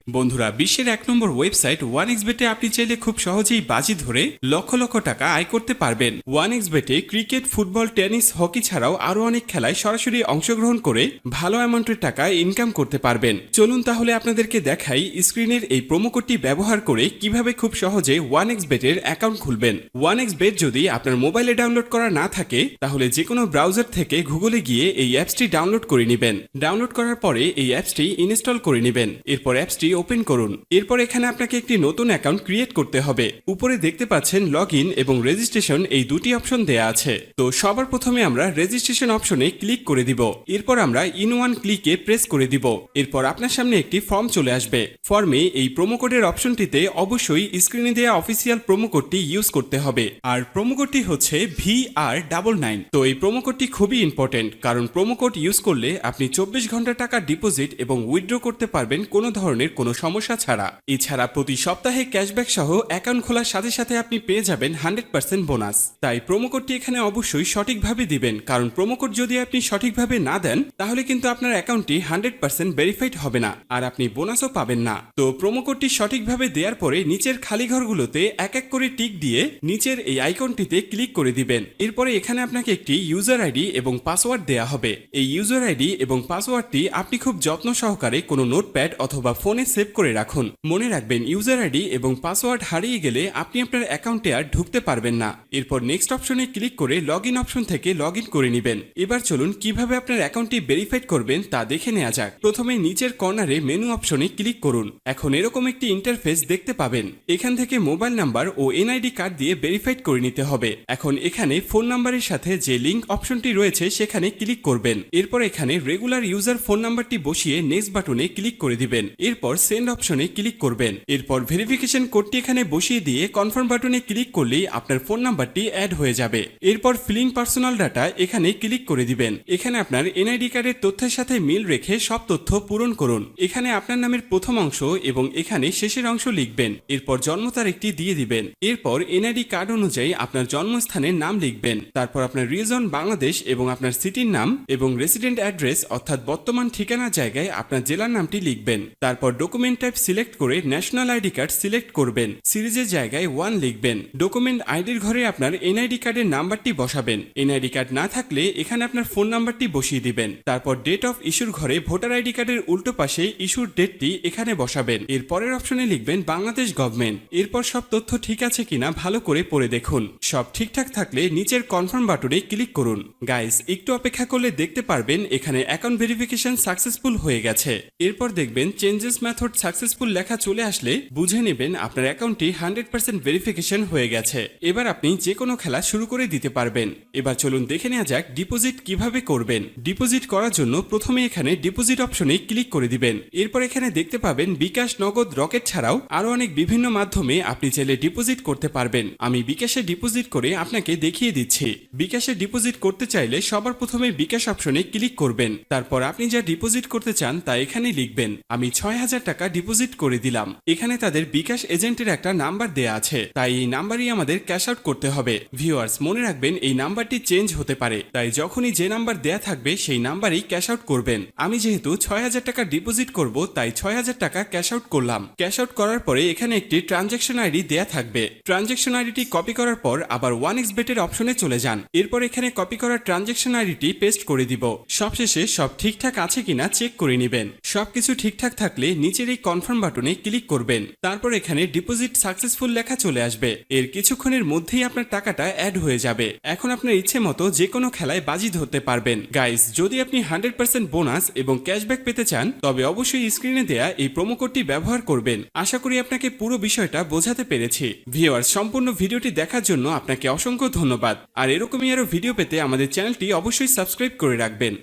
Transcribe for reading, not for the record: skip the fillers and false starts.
বন্ধুরা, বিশ্বের এক নম্বর ওয়েবসাইট ওয়ানএক্সবেটে আপনি চাইলে খুব সহজেই বাজি ধরে লক্ষ লক্ষ টাকা আয় করতে পারবেন। ওয়ানএক্সবেটে ক্রিকেট, ফুটবল, টেনিস, হকি ছাড়াও আরও অনেক খেলায় সরাসরি অংশগ্রহণ করে ভালো অ্যামাউন্টের টাকা ইনকাম করতে পারবেন। চলুন তাহলে আপনাদেরকে দেখাই স্ক্রিনের এই প্রোমো কোডটি ব্যবহার করে কিভাবে খুব সহজে ওয়ানএক্সবেটের অ্যাকাউন্ট খুলবেন। ওয়ানএক্সবেট যদি আপনার মোবাইলে ডাউনলোড করা না থাকে তাহলে যে কোনো ব্রাউজার থেকে গুগলে গিয়ে এই অ্যাপসটি ডাউনলোড করে নেবেন। ডাউনলোড করার পরে এই অ্যাপসটি ইনস্টল করে নেবেন। এরপর অ্যাপসটি ওপেন করুন। এরপর এখানে আপনাকে একটি নতুন অ্যাকাউন্ট ক্রিয়েট করতে হবে। উপরে দেখতে পাচ্ছেন লগ ইন এবং রেজিস্ট্রেশন এই দুটি অপশন দেয়া আছে। তো সবার প্রথমে আমরা রেজিস্ট্রেশন অপশনে ক্লিক করে দিব। এরপর আমরা ইন ওয়ান ক্লিকে প্রেস করে দিব। এরপর আপনার সামনে একটি ফর্ম চলে আসবে। ফর্মে এই প্রোমো কোডের অপশনটিতে অবশ্যই স্ক্রিনে দেওয়া অফিসিয়াল প্রোমো কোডটি ইউজ করতে হবে। আর প্রোমো কোডটি হচ্ছে VR99। তো এই প্রোমো কোডটি খুবই ইম্পর্টেন্ট, কারণ প্রোমো কোড ইউজ করলে আপনি 24 ঘন্টা টাকা ডিপোজিট এবং উইথড্র করতে পারবেন কোনো ধরনের কোনো সমস্যা ছাড়া। এছাড়া প্রতি সপ্তাহে ক্যাশব্যাক সহ অ্যাকাউন্ট খোলার সাথে সাথে আপনি পেয়ে যাবেন 100% বোনাস। তাই প্রোমো কোডটি এখানে অবশ্যই সঠিকভাবে দিবেন, কারণ প্রোমো কোড যদি আপনি সঠিকভাবে না দেন তাহলে কিন্তু আপনার অ্যাকাউন্টটি 100% ভেরিফাইড হবে না আর আপনি বোনাসও পাবেন না। তো প্রোমো কোডটি সঠিকভাবে দেওয়ার পরে নিচের খালি ঘরগুলোতে এক এক করে টিক দিয়ে নিচের এই আইকনটিতে ক্লিক করে দিবেন। এরপরে এখানে আপনাকে একটি ইউজার আইডি এবং পাসওয়ার্ড দেয়া হবে। এই ইউজার আইডি এবং পাসওয়ার্ডটি আপনি খুব যত্ন সহকারে কোনো নোটপ্যাড অথবা ফোনে সেভ করে রাখুন। মনে রাখবেন, ইউজার আইডি এবং পাসওয়ার্ড হারিয়ে গেলে আপনি আপনার অ্যাকাউন্টে আর ঢুকতে পারবেন না। এরপর নেক্সট অপশনে ক্লিক করে লগ ইন অপশন থেকে লগ ইন করে নেবেন। এবার চলুন কিভাবে আপনার অ্যাকাউন্টটি ভেরিফাইড করবেন তা দেখে নেওয়া যাক। প্রথমে নিচের কর্নারে মেনু অপশনে ক্লিক করুন। এখন এরকম একটি ইন্টারফেস দেখতে পাবেন। এখান থেকে মোবাইল নাম্বার ও এনআইডি কার্ড দিয়ে ভেরিফাইড করে নিতে হবে। এখন এখানে ফোন নাম্বারের সাথে যে লিংক অপশনটি রয়েছে সেখানে ক্লিক করবেন। এরপর এখানে রেগুলার ইউজার ফোন নাম্বারটি বসিয়ে নেক্সট বাটনে ক্লিক করে দিবেন। এরপর সেন্ড অপশনে ক্লিক করবেন। এরপর ভেরিফিকেশন কোডটি এখানে বসিয়ে দিয়ে কনফার্ম বাটনে ক্লিক করলেই আপনার ফোন নাম্বারটি অ্যাড হয়ে যাবে। এরপর ফিলিং পার্সোনাল ডাটা এখানে ক্লিক করে দিবেন। এখানে আপনার এনআইডি কার্ডের তথ্যের সাথে মিল রেখে সব তথ্য পূরণ করুন। এখানে আপনার নামের প্রথম অংশ এবং এখানে শেষের অংশ লিখবেন। এরপর জন্ম তারিখটি দিয়ে দিবেন। এরপর এনআইডি কার্ড অনুযায়ী আপনার জন্মস্থানের নাম লিখবেন। তারপর আপনার রিজন বাংলাদেশ এবং আপনার সিটির নাম এবং রেসিডেন্ট অ্যাড্রেস অর্থাৎ বর্তমান ঠিকানার জায়গায় আপনার জেলার নামটি লিখবেন। তারপর ডকুমেন্ট টাইপ সিলেক্ট করে ন্যাশনাল আইডি কার্ড সিলেক্ট করবেন। সিরিজের জায়গায় 1 লিখবেন। ডকুমেন্ট আইডির ঘরে আপনার এনআইডি কার্ডের নাম্বারটি বসাবেন। এনআইডি কার্ড না থাকলে এখানে আপনার ফোন নাম্বারটি বসিয়ে দিবেন। তারপর ডেট অফ ইস্যুর ঘরে ভোটার আইডি কার্ডের উল্টো পাশে ইস্যুর ডেটটি এখানে বসাবেন। এর পরের অপশনে লিখবেন বাংলাদেশ গভর্নমেন্ট। এরপর সব তথ্য ঠিক আছে কিনা ভালো করে পড়ে দেখুন। সব ঠিকঠাক থাকলে নিচের কনফার্ম বাটনে ক্লিক করুন। গাইস, একটু অপেক্ষা করলে দেখতে পারবেন এখানে অ্যাকাউন্ট ভেরিফিকেশন সাকসেসফুল হয়ে গেছে। এরপর দেখবেন চেঞ্জেস মেথড সাকসেসফুল লেখা চলে আসলে বুঝে নেবেন আপনার অ্যাকাউন্টটি 100% ভেরিফিকেশন হয়ে গেছে। এবার আপনি যে কোনো খেলা শুরু করে দিতে পারবেন। এবার চলুন দেখে নেওয়া যাক ডিপোজিট কিভাবে করবেন। ডিপোজিট করার জন্য প্রথমে এখানে ডিপোজিট অপশনে ক্লিক করে দিবেন। এরপর এখানে দেখতে পাবেন বিকাশ, নগদ, রকেট ছাড়াও আরো অনেক বিভিন্ন মাধ্যমে আপনি চাইলে ডিপোজিট করতে পারবেন। আমি বিকাশে ডিপোজিট করে আপনাকে দেখিয়ে দিচ্ছি। বিকাশে ডিপোজিট করতে চাইলে সবার প্রথমে বিকাশ অপশনে ক্লিক করবেন। তারপর আপনি যা ডিপোজিট করতে চান তা এখানে লিখবেন। আমি 6000 টাকা ডিপোজিট করে দিলাম। এখানে তাদের বিকাশ এজেন্টের একটা নাম্বার দেয়া আছে, তাই এই নাম্বারই আমাদের ক্যাশ আউট করতে হবে। ভিউয়ার্স, মনে রাখবেন এই নাম্বারটি চেঞ্জ হতে পারে, তাই যখনই যে নাম্বার দেয়া থাকবে সেই নাম্বারই ক্যাশ আউট করবেন। আমি যেহেতু 6000 টাকা ডিপোজিট করব তাই 6000 টাকা ক্যাশ আউট করলাম। ক্যাশ আউট করার পরে এখানে একটি ট্রানজ্যাকশন আইডি দেয়া থাকবে। ট্রানজ্যাকশন আইডিটি কপি করার পর আবার ওয়ানএক্সবেটের অপশনে চলে যান। এরপর এখানে কপি করা ট্রানজ্যাকশন আইডিটি পেস্ট করে দিব। সবশেষে সব ঠিকঠাক আছে কিনা চেক করে নেবেন। সবকিছু ঠিকঠাক থাকলে নিচের এই কনফার্ম বাটনে ক্লিক করবেন। তারপর এখানে ডিপোজিট সাকসেসফুল লেখা চলে আসবে। এর কিছুক্ষণের মধ্যেই আপনার টাকাটা অ্যাড হয়ে যাবে। এখন আপনার ইচ্ছে মতো যে কোনো খেলায় বাজি ধরতে পারবেন। গাইস, যদি আপনি 100% বোনাস এবং ক্যাশব্যাক পেতে চান তবে অবশ্যই স্ক্রিনে দেয়া এই প্রোমো কোডটি ব্যবহার করবেন। আশা করি আপনাকে পুরো বিষয়টা বোঝাতে পেরেছি। ভিউয়ার্স, সম্পূর্ণ ভিডিওটি দেখার জন্য আপনাকে অসংখ্য ধন্যবাদ। আর এরকমই আরো ভিডিও পেতে আমাদের চ্যানেলটি অবশ্যই সাবস্ক্রাইব করে রাখবেন।